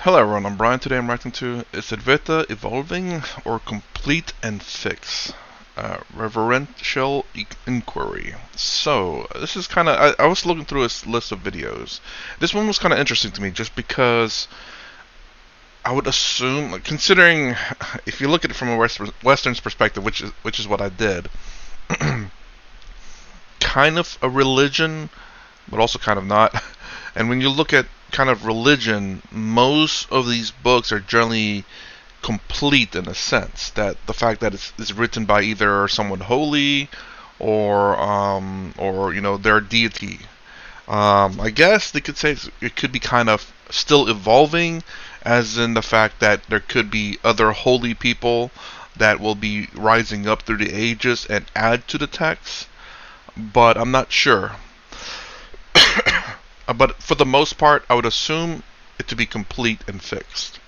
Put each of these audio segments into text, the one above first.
Hello everyone, I'm Brian. Today I'm writing to Is Advaita evolving or complete and fixed? Reverential inquiry. So, this is kind of, I was looking through a list of videos. This one was kind of interesting to me just because I would assume, like, considering, if you look at it from a Western's perspective, which is what I did, kind of a religion, but also kind of not. And when you look at kind of religion, most of these books are generally complete in a sense that the fact that it's written by either someone holy or their deity. I guess they could say it could be kind of still evolving, as in the fact that there could be other holy people that will be rising up through the ages and add to the text, but I'm not sure. But for the most part, I would assume it to be complete and fixed.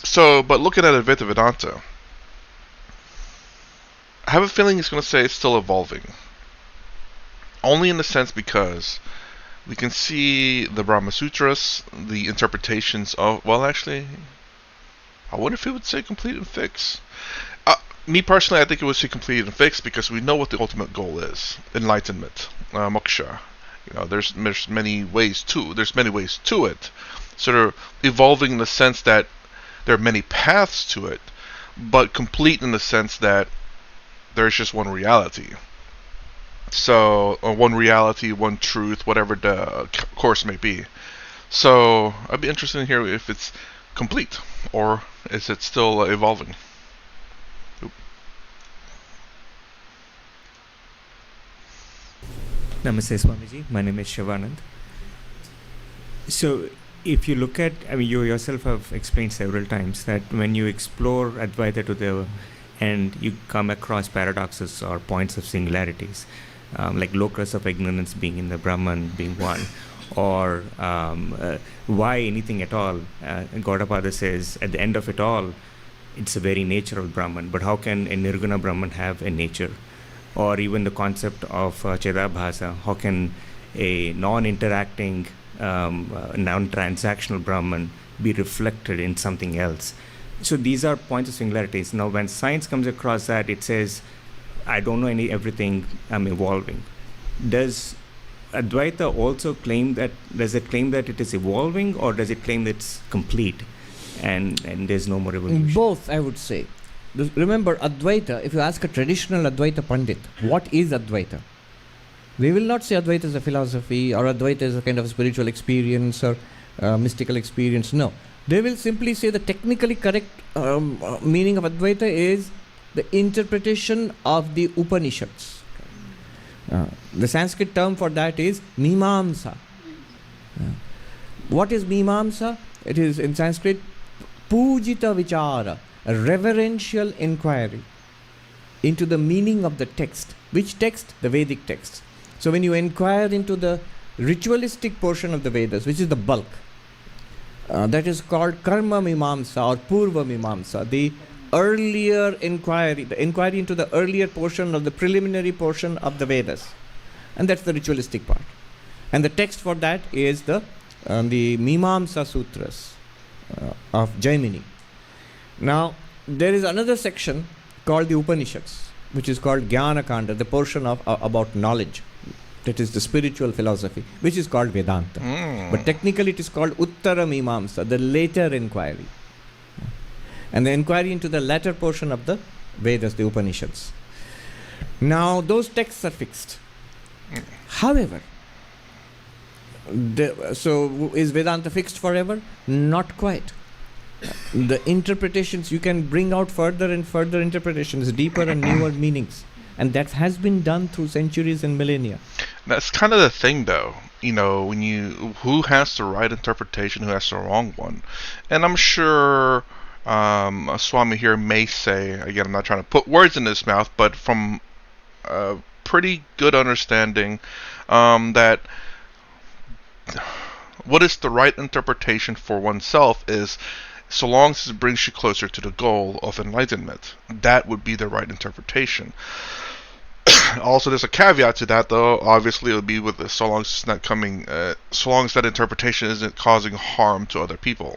So, but looking at Advaita Vedanta, I have a feeling he's going to say it's still evolving. Only in the sense because we can see the Brahma Sutras, the interpretations of, well, actually, I wonder if it would say complete and fixed. Me personally, I think it would say complete and fixed because we know what the ultimate goal is: enlightenment, moksha. There's many ways to it. So they're evolving in the sense that there are many paths to it, but complete in the sense that there's just one reality. So, one reality, one truth, whatever the course may be. So, I'd be interested in hearing if it's complete or is it still evolving. Namaste Swamiji, my name is Shivanand. So, if you look at, you yourself have explained several times that when you explore Advaita to the end, you come across paradoxes or points of singularities, like locus of ignorance being in the Brahman being one, or why anything at all. Gaudapada says, at the end of it all, it's the very nature of Brahman, but how can a Nirguna Brahman have a nature? Or even the concept of Chedabhasa, how can a non-interacting, non-transactional Brahman be reflected in something else? So these are points of singularities. Now when science comes across that, it says, I don't know everything, I'm evolving. Does Advaita also claim that, does it claim that it is evolving, or does it claim that it's complete and there's no more evolution? Both, I would say. Remember, Advaita, if you ask a traditional Advaita Pandit, what is Advaita? They will not say Advaita is a philosophy or Advaita is a kind of spiritual experience or mystical experience. No. They will simply say the technically correct meaning of Advaita is the interpretation of the Upanishads. The Sanskrit term for that is Mimamsa. What is Mimamsa? It is in Sanskrit Pujita Vichara, a reverential inquiry into the meaning of the text. Which text? The Vedic text. So when you inquire into the ritualistic portion of the Vedas, which is the bulk, that is called Karma Mimamsa or Purva Mimamsa, the earlier inquiry, the inquiry into the earlier portion of the preliminary portion of the Vedas. And that's the ritualistic part. And the text for that is the Mimamsa Sutras of Jaimini. Now, there is another section called the Upanishads, which is called Jnana Kanda, the portion of about knowledge. That is the spiritual philosophy, which is called Vedanta. But technically it is called Uttara Mimamsa, the later inquiry. And the inquiry into the latter portion of the Vedas, the Upanishads. Now, those texts are fixed. However, so is Vedanta fixed forever? Not quite. The interpretations, you can bring out further and further interpretations, deeper and newer meanings. And that has been done through centuries and millennia. That's kind of the thing, though. Who has the right interpretation, who has the wrong one? And I'm sure Swami here may say, again, I'm not trying to put words in his mouth, but from a pretty good understanding, that what is the right interpretation for oneself is, so long as it brings you closer to the goal of enlightenment, that would be the right interpretation. Also, there's a caveat to that, though. Obviously, it'll be with so long as it's not coming, so long as that interpretation isn't causing harm to other people.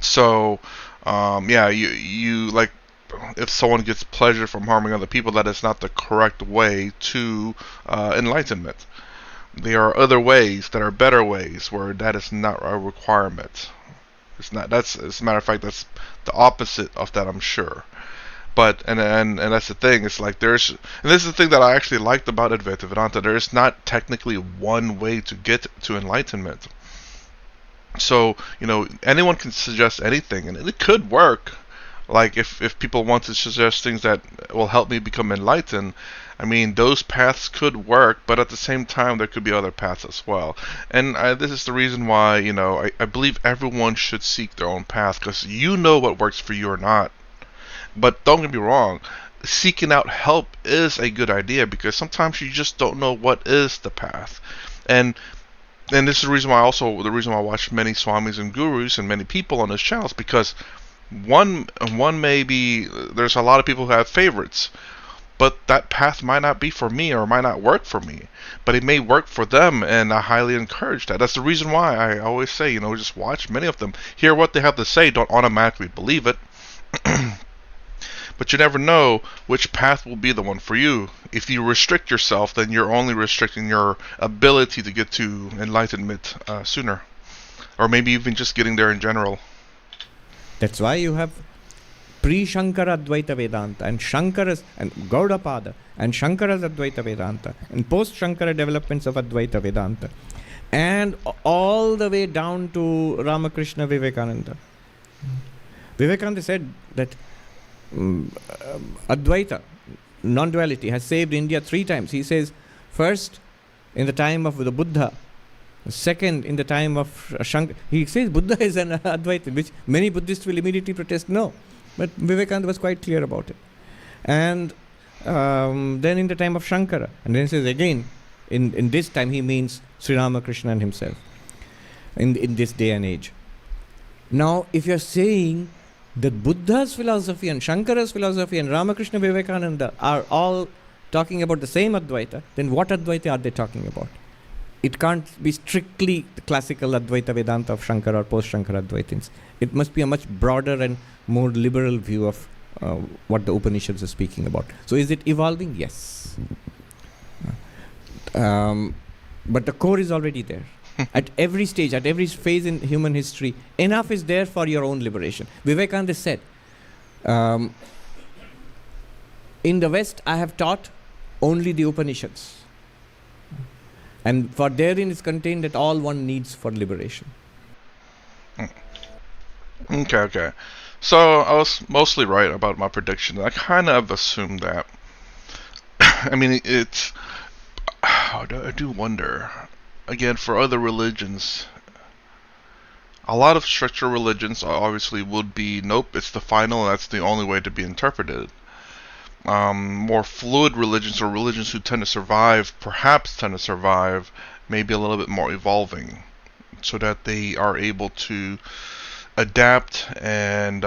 So, yeah, you like if someone gets pleasure from harming other people, that is not the correct way to enlightenment. There are other ways that are better ways where that is not a requirement. It's not. That's as a matter of fact, that's the opposite of that, I'm sure. But and that's the thing. It's like there's, and this is the thing that I actually liked about Advaita Vedanta. There is not technically one way to get to enlightenment. So anyone can suggest anything, and it could work. Like if people want to suggest things that will help me become enlightened, I mean those paths could work. But at the same time, there could be other paths as well. And this is the reason why I believe everyone should seek their own path, because you know what works for you or not. But don't get me wrong, seeking out help is a good idea, because sometimes you just don't know what is the path. And this is the reason why I watch many swamis and gurus and many people on this channel is because one may be, there's a lot of people who have favorites, but that path might not be for me or might not work for me, but it may work for them, and I highly encourage that. That's the reason why I always say, just watch many of them, hear what they have to say, don't automatically believe it. But you never know which path will be the one for you. If you restrict yourself, then you're only restricting your ability to get to enlightenment sooner. Or maybe even just getting there in general. That's why you have pre-Shankara Advaita Vedanta and Shankara's and Gaudapada and Shankara's Advaita Vedanta and post-Shankara developments of Advaita Vedanta, and all the way down to Ramakrishna Vivekananda. Vivekananda said that Advaita, non-duality, has saved India 3 times. He says, first in the time of the Buddha, second in the time of Shankara. He says Buddha is an Advaita, which many Buddhists will immediately protest no. But Vivekananda was quite clear about it. And then in the time of Shankara. And then he says again, in this time he means Sri Ramakrishna himself, in this day and age. Now, if you're saying that Buddha's philosophy and Shankara's philosophy and Ramakrishna Vivekananda are all talking about the same Advaita, then what Advaita are they talking about? It can't be strictly the classical Advaita Vedanta of Shankara or post-Shankara Advaitins. It must be a much broader and more liberal view of what the Upanishads are speaking about. So is it evolving? Yes. But the core is already there. At every stage, at every phase in human history, enough is there for your own liberation. Vivekananda said, in the West, I have taught only the Upanishads. And for therein is contained that all one needs for liberation. Okay. So I was mostly right about my prediction. I kind of assumed that. I mean, I do wonder. Again, for other religions, a lot of stricter religions obviously would be, nope, it's the final and that's the only way to be interpreted. More fluid religions, or religions who perhaps tend to survive, maybe a little bit more evolving, so that they are able to adapt and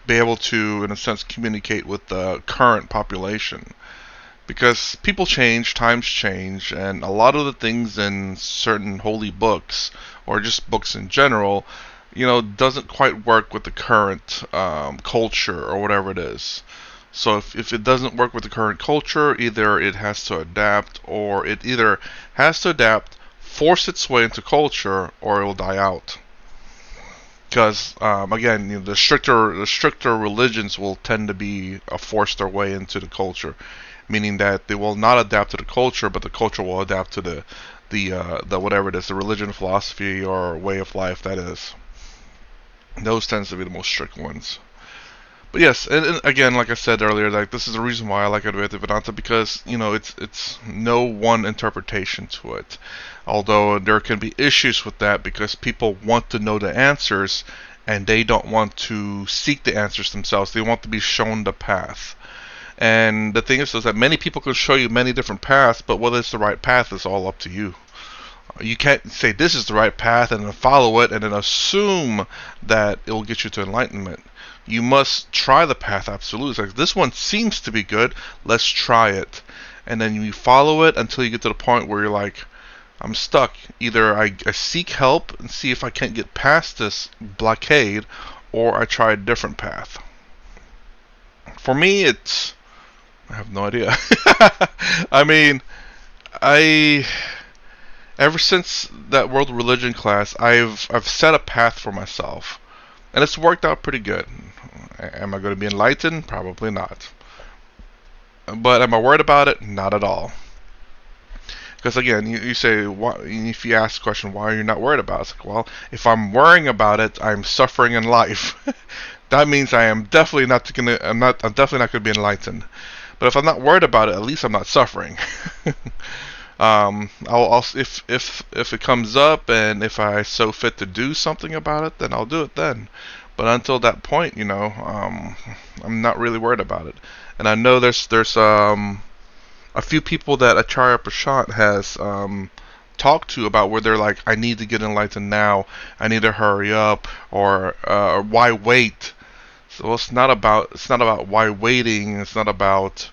be able to, in a sense, communicate with the current population. Because people change, times change, and a lot of the things in certain holy books, or just books in general, doesn't quite work with the current culture or whatever it is. So if it doesn't work with the current culture, either it has to adapt, or it either has to adapt, force its way into culture, or it will die out. Because again, the stricter religions will tend to be force their way into the culture, meaning that they will not adapt to the culture, but the culture will adapt to the whatever it is, the religion, philosophy, or way of life that is. Those tends to be the most strict ones. But yes, and again, like I said earlier, like this is the reason why I like Advaita Vedanta, because it's no one interpretation to it. Although there can be issues with that, because people want to know the answers and they don't want to seek the answers themselves. They want to be shown the path. And the thing is that many people can show you many different paths, but whether it's the right path is all up to you. You can't say this is the right path and then follow it and then assume that it will get you to enlightenment. You must try the path absolutely. It's like, this one seems to be good, let's try it. And then you follow it until you get to the point where you're like, I'm stuck. Either I seek help and see if I can't get past this blockade, or I try a different path. For me, I have no idea. I mean, ever since that world religion class, I've set a path for myself, and it's worked out pretty good. Am I going to be enlightened? Probably not. But am I worried about it? Not at all. Because again, you say, if you ask the question, why are you not worried about it? It's like, well, if I'm worrying about it, I'm suffering in life. That means I'm definitely not going to be enlightened. But if I'm not worried about it, at least I'm not suffering. If it comes up and if I so fit to do something about it, then I'll do it then. But until that point, I'm not really worried about it. And I know there's a few people that Acharya Prashant has talked to about where they're like, I need to get enlightened now, I need to hurry up, or why wait? So it's not about why waiting. It's not about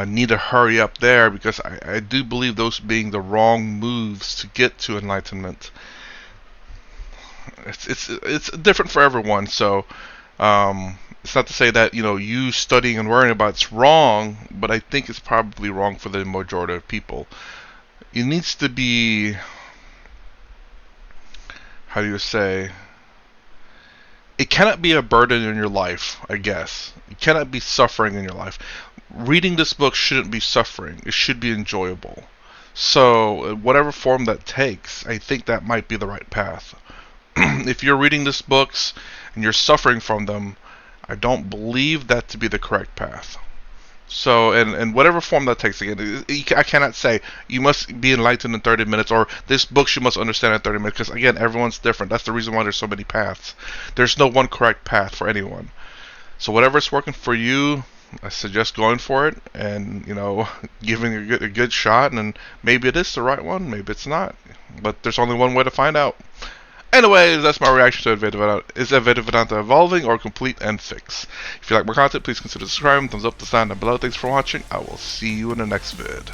need to hurry up there, because I do believe those being the wrong moves to get to enlightenment. It's different for everyone. So it's not to say that you studying and worrying about it's wrong, but I think it's probably wrong for the majority of people. It needs to be, how do you say, it cannot be a burden in your life, I guess. It cannot be suffering in your life. Reading this book shouldn't be suffering. It should be enjoyable. So whatever form that takes, I think that might be the right path. If you're reading these books and you're suffering from them, I don't believe that to be the correct path. So, and whatever form that takes, again, I cannot say you must be enlightened in 30 minutes, or this book you must understand in 30 minutes, because again, everyone's different. That's the reason why there's so many paths. There's no one correct path for anyone. So whatever's working for you, I suggest going for it and giving a good shot. And maybe it is the right one, maybe it's not. But there's only one way to find out. Anyways, that's my reaction to Advaita Vedanta. Is Advaita Vedanta evolving or complete and fixed? If you like more content, please consider subscribing, thumbs up the sign down below. Thanks for watching. I will see you in the next vid.